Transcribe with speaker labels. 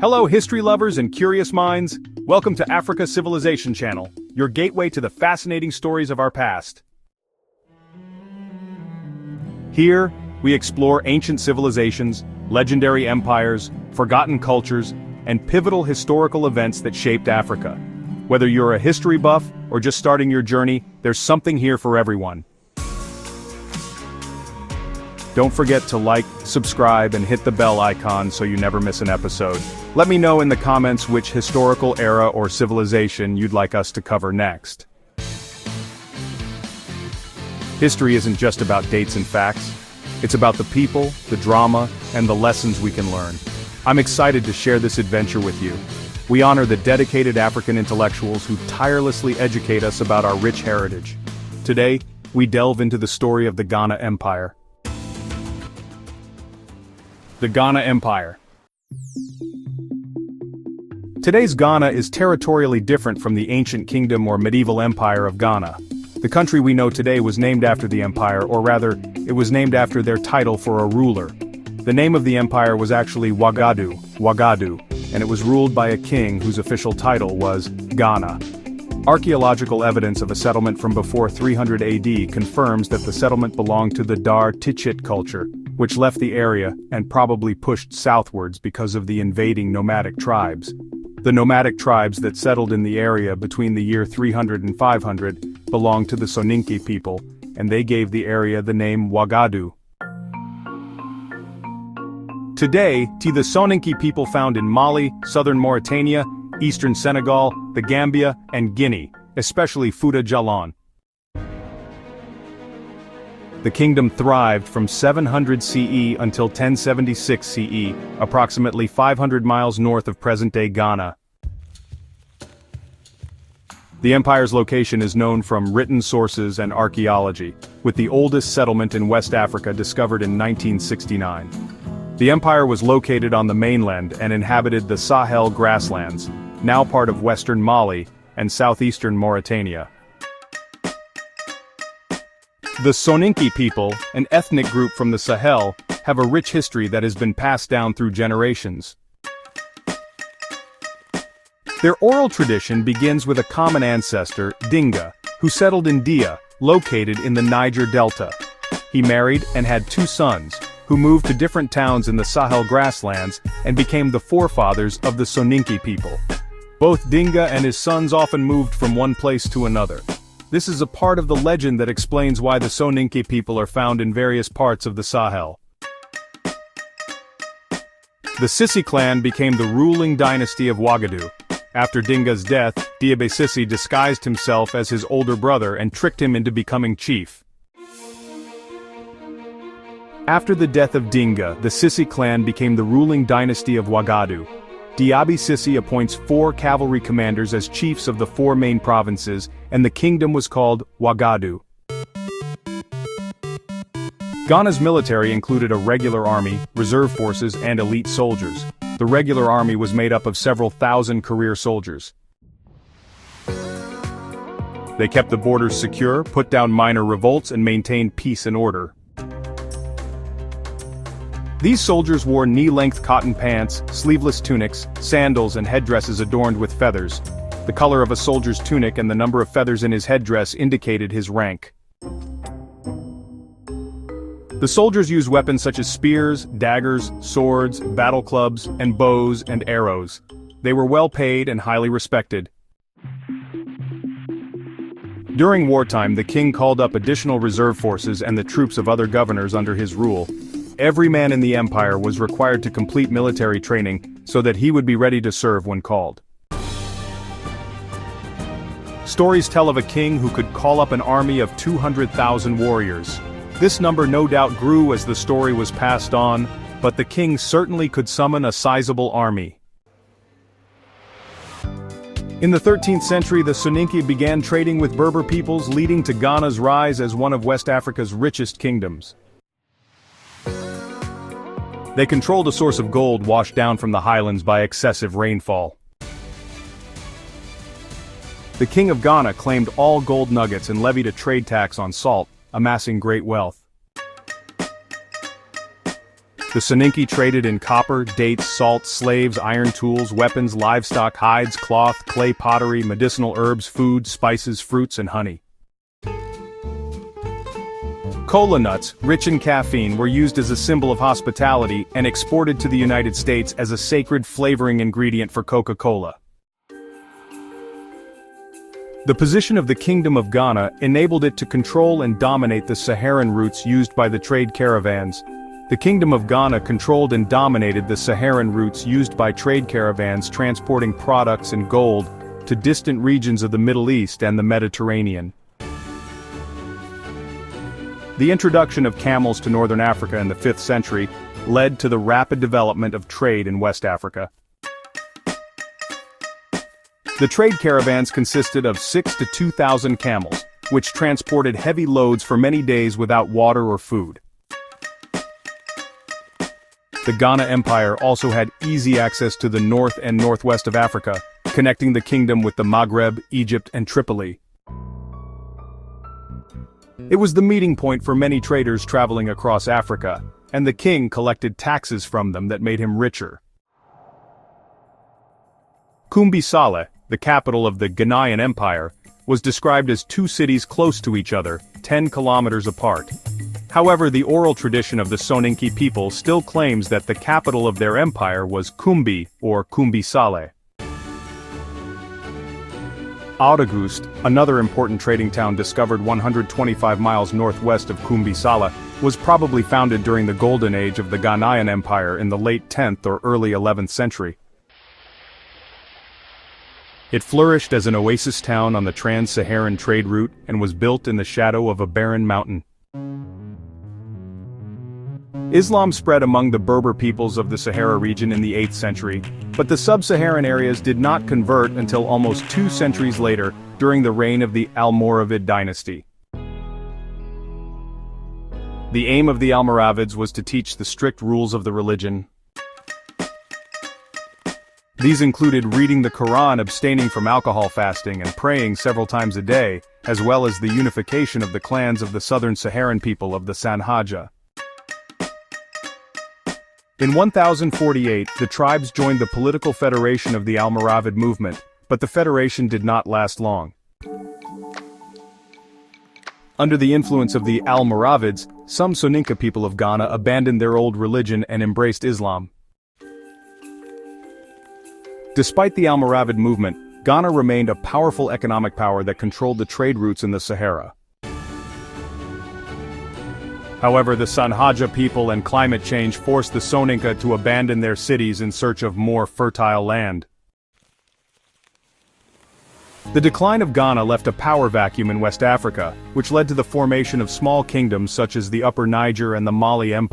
Speaker 1: Hello history lovers and curious minds, welcome to Africa Civilization Channel, your gateway to the fascinating stories of our past. Here, we explore ancient civilizations, legendary empires, forgotten cultures, and pivotal historical events that shaped Africa. Whether you're a history buff or just starting your journey, there's something here for everyone. Don't forget to like, subscribe, and hit the bell icon so you never miss an episode. Let me know in the comments which historical era or civilization you'd like us to cover next. History isn't just about dates and facts. It's about the people, the drama, and the lessons we can learn. I'm excited to share this adventure with you. We honor the dedicated African intellectuals who tirelessly educate us about our rich heritage. Today, we delve into the story of the Ghana Empire. The Ghana Empire. Today's Ghana is territorially different from the ancient kingdom or medieval empire of Ghana. The country we know today was named after the empire, or rather, it was named after their title for a ruler. The name of the empire was actually Wagadu, and it was ruled by a king whose official title was Ghana. Archaeological evidence of a settlement from before 300 AD confirms that the settlement belonged to the Dar Tichit culture, which left the area and probably pushed southwards because of the invading nomadic tribes. The nomadic tribes that settled in the area between the year 300 and 500 belonged to the Soninke people, and they gave the area the name Wagadu. Today, the Soninke people found in Mali, southern Mauritania, eastern Senegal, the Gambia, and Guinea, especially Fouta Djallon. The kingdom thrived from 700 CE until 1076 CE, approximately 500 miles north of present-day Ghana. The empire's location is known from written sources and archaeology, with the oldest settlement in West Africa discovered in 1969. The empire was located on the mainland and inhabited the Sahel grasslands, now part of western Mali and southeastern Mauritania. The Soninke people, an ethnic group from the Sahel, have a rich history that has been passed down through generations. Their oral tradition begins with a common ancestor, Dinga, who settled in Dia, located in the Niger Delta. He married and had two sons, who moved to different towns in the Sahel grasslands and became the forefathers of the Soninke people. Both Dinga and his sons often moved from one place to another. This is a part of the legend that explains why the Soninke people are found in various parts of the Sahel. The Sissi clan became the ruling dynasty of Wagadu. After Dinga's death, Diabe Sissi disguised himself as his older brother and tricked him into becoming chief. After the death of Dinga, the Sissi clan became the ruling dynasty of Wagadu. Diaby Sissi appoints 4 cavalry commanders as chiefs of the 4 main provinces, and the kingdom was called Wagadu. Ghana's military included a regular army, reserve forces, and elite soldiers. The regular army was made up of several thousand career soldiers. They kept the borders secure, put down minor revolts, and maintained peace and order. These soldiers wore knee-length cotton pants, sleeveless tunics, sandals, and headdresses adorned with feathers. The color of a soldier's tunic and the number of feathers in his headdress indicated his rank. The soldiers used weapons such as spears, daggers, swords, battle clubs, and bows and arrows. They were well paid and highly respected. During wartime, the king called up additional reserve forces and the troops of other governors under his rule. Every man in the empire was required to complete military training so that he would be ready to serve when called. Stories tell of a king who could call up an army of 200,000 warriors. This number no doubt grew as the story was passed on, but the king certainly could summon a sizable army. In the 13th century, the Soninke began trading with Berber peoples, leading to Ghana's rise as one of West Africa's richest kingdoms. They controlled a source of gold washed down from the highlands by excessive rainfall. The king of Ghana claimed all gold nuggets and levied a trade tax on salt, amassing great wealth. The Soninke traded in copper, dates, salt, slaves, iron tools, weapons, livestock, hides, cloth, clay pottery, medicinal herbs, food, spices, fruits, and honey. Cola nuts, rich in caffeine, were used as a symbol of hospitality and exported to the United States as a sacred flavoring ingredient for Coca-Cola. The position of the Kingdom of Ghana enabled it to control and dominate the Saharan routes used by the trade caravans. The Kingdom of Ghana controlled and dominated the Saharan routes used by trade caravans transporting products and gold to distant regions of the Middle East and the Mediterranean. The introduction of camels to northern Africa in the 5th century led to the rapid development of trade in West Africa. The trade caravans consisted of 6,000 to 2,000 camels, which transported heavy loads for many days without water or food. The Ghana Empire also had easy access to the north and northwest of Africa, connecting the kingdom with the Maghreb, Egypt, and Tripoli. It was the meeting point for many traders traveling across Africa, and the king collected taxes from them that made him richer. Kumbi-Saleh, the capital of the Ghanaian Empire, was described as two cities close to each other, 10 kilometers apart. However, the oral tradition of the Soninke people still claims that the capital of their empire was Kumbi, or Kumbi-Saleh. August, another important trading town discovered 125 miles northwest of Kumbi-Saleh, was probably founded during the golden age of the Ghanaian Empire in the late 10th or early 11th century. It flourished as an oasis town on the trans-Saharan trade route and was built in the shadow of a barren mountain. Islam spread among the Berber peoples of the Sahara region in the 8th century, but the sub-Saharan areas did not convert until almost 2 centuries later, during the reign of the Almoravid dynasty. The aim of the Almoravids was to teach the strict rules of the religion. These included reading the Quran, abstaining from alcohol, fasting, and praying several times a day, as well as the unification of the clans of the southern Saharan people of the Sanhaja. In 1048, the tribes joined the political federation of the Almoravid movement, but the federation did not last long. Under the influence of the Almoravids, some Soninke people of Ghana abandoned their old religion and embraced Islam. Despite the Almoravid movement, Ghana remained a powerful economic power that controlled the trade routes in the Sahara. However, the Sanhaja people and climate change forced the Soninke to abandon their cities in search of more fertile land. The decline of Ghana left a power vacuum in West Africa, which led to the formation of small kingdoms such as the Upper Niger and the Mali Empire.